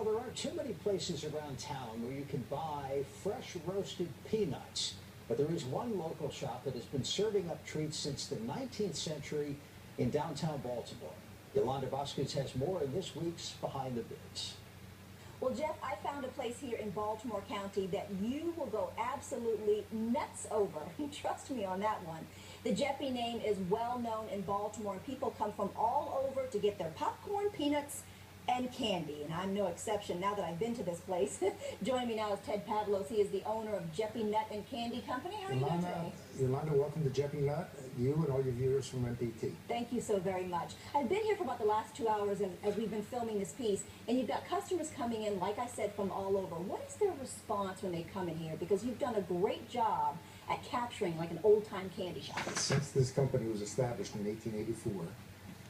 Well, there aren't too many places around town where you can buy fresh roasted peanuts. But there is one local shop that has been serving up treats since the 19th century in downtown Baltimore. Yolanda Vasquez has more in this week's Behind the Biz. Well, Jeff, I found a place here in Baltimore County that you will go absolutely nuts over. Trust me on that one. The Jeppi name is well known in Baltimore, and people come from all over to get their popcorn, peanuts, and candy, and I'm no exception now that I've been to this place. Joining me now is Ted Pavlos. He is the owner of Jeppi Nut and Candy Company. How are you doing today? Yolanda, welcome to Jeppi Nut, you and all your viewers from MPT. Thank you so very much. I've been here for about the last 2 hours as we've been filming this piece, and you've got customers coming in, like I said, from all over. What is their response when they come in here? Because you've done a great job at capturing like an old-time candy shop. Since this company was established in 1884,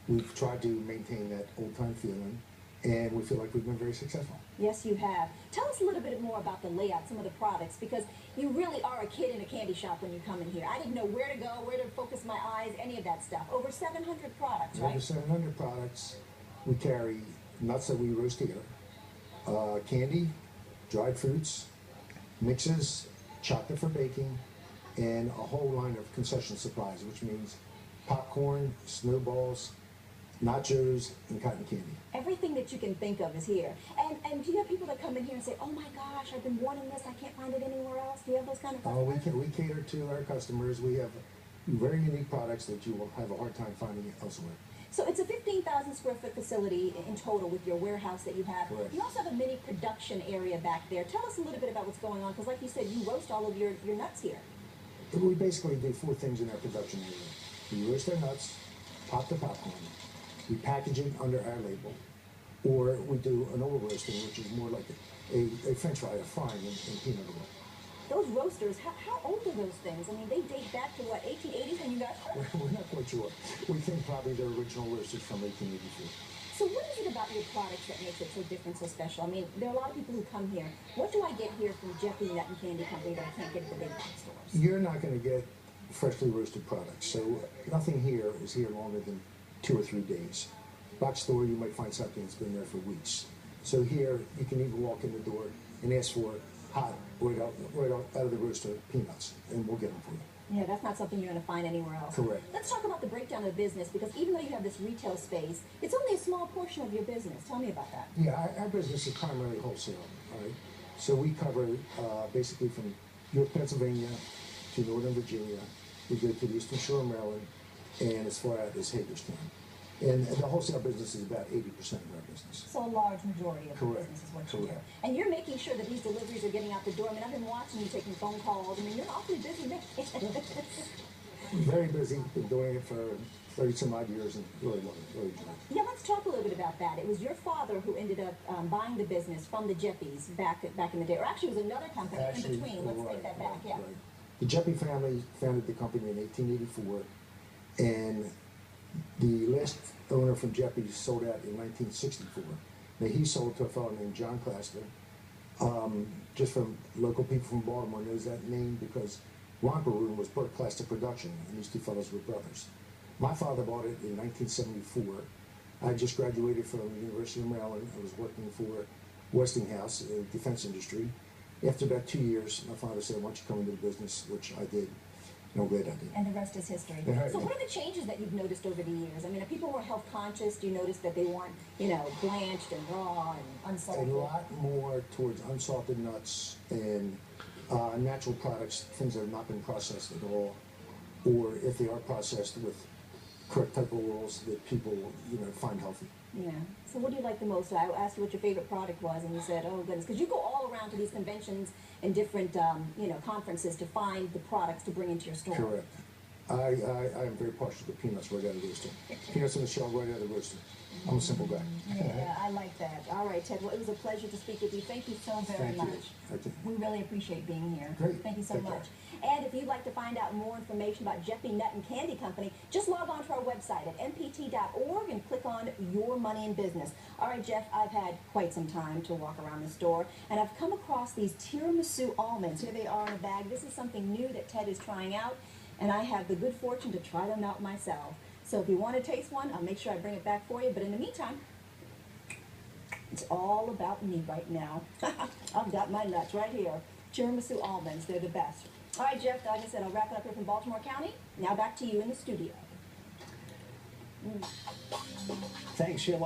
we've tried to maintain that old-time feeling, and we feel like we've been very successful. Yes, you have. Tell us a little bit more about the layout, some of the products, because you really are a kid in a candy shop when you come in here. I didn't know where to go, where to focus my eyes, any of that stuff. Over 700 products, right? Over 700 products. We carry nuts that we roast here, candy, dried fruits, mixes, chocolate for baking, and a whole line of concession supplies, which means popcorn, snowballs, nachos, and cotton candy. Everything that you can think of is here. And do you have people that come in here and say, oh my gosh, I've been wanting this, I can't find it anywhere else? Do you have those kind of customers? We cater to our customers. We have very unique products that you will have a hard time finding elsewhere. So it's a 15,000 square foot facility in total with your warehouse that you have. Correct. You also have a mini production area back there. Tell us a little bit about what's going on, because like you said, you roast all of your nuts here. We basically do 4 things in our production area. We roast our nuts, pop the popcorn, we package it under our label, or we do an oil roasting, which is more like a french fry, a frying in peanut oil. Those roasters, how old are those things? I mean, they date back to what, 1880s when you got We're not quite sure. We think probably they're original roasters from 1884. So what is it about your products that makes it so different, so special? I mean, there are a lot of people who come here. What do I get here from Jeppi Nut and Candy Company that I can't get at the big box stores? You're not going to get freshly roasted products, so nothing here is here longer than 2 or 3 days. Box store, you might find something that's been there for weeks. So here, you can even walk in the door and ask for hot, right out of the roaster peanuts, and we'll get them for you. Yeah, that's not something you're going to find anywhere else. Correct. Let's talk about the breakdown of the business, because even though you have this retail space, it's only a small portion of your business. Tell me about that. Yeah, our business is primarily wholesale, all right? So we cover basically from York, Pennsylvania to Northern Virginia. We go to the Eastern Shore of Maryland, and as far out as Hagerstown. And the wholesale business is about 80% of our business. So a large majority of the Correct. business is what you do. Correct. And you're making sure that these deliveries are getting out the door. I mean, I've been watching you taking phone calls. I mean, you're an awfully busy man. Very busy. Been doing it for 30-some odd years and really love it. Really enjoy it. Yeah, let's talk a little bit about that. It was your father who ended up buying the business from the Jeppis back in the day. Or actually, it was another company in between. Let's take that back. Yeah. Right. The Jeppi family founded the company in 1884, and the last owner from Jeppi sold out in 1964. Now, he sold to a fellow named John Claster. Just from local people from Baltimore knows that name because Romper Room was Burt Claster Production, and these 2 fellows were brothers. My father bought it in 1974. I just graduated from the University of Maryland. I was working for Westinghouse, defense industry. After about 2 years, my father said, why don't you come into the business, which I did. No, great idea. And the rest is history. Yeah, So yeah. what are the changes that you've noticed over the years? I mean, are people more health conscious? Do you notice that they want, blanched and raw and unsalted? A lot more towards unsalted nuts and natural products, things that have not been processed at all, or if they are processed with correct type of oils that people, find healthy. Yeah. So what do you like the most? I asked you what your favorite product was, and you said, oh, goodness. Because you go all around to these conventions and different, conferences to find the products to bring into your store. Correct. I am very partial to peanuts right out of the roaster. Peanuts in the shell right out of the roaster. I'm a simple guy. Yeah, I like that. All right, Ted. Well, it was a pleasure to speak with you. Thank you so very much. Thank you. We really appreciate being here. Great. Thank you so Take care. much. And if you'd like to find out more information about Jeppi Nut and Candy Company, just log on to our website at mpt.org and click on Your Money in Business. All right, Jeff, I've had quite some time to walk around the store, and I've come across these tiramisu almonds. Here they are in a bag. This is something new that Ted is trying out, and I have the good fortune to try them out myself. So if you want to taste one, I'll make sure I bring it back for you. But in the meantime, It's all about me right now. I've got my nuts right here. Tiramisu almonds, they're the best. All right, Jeff, like I said, I'll wrap it up here from Baltimore County. Now back to you in the studio. Thanks, Sheila.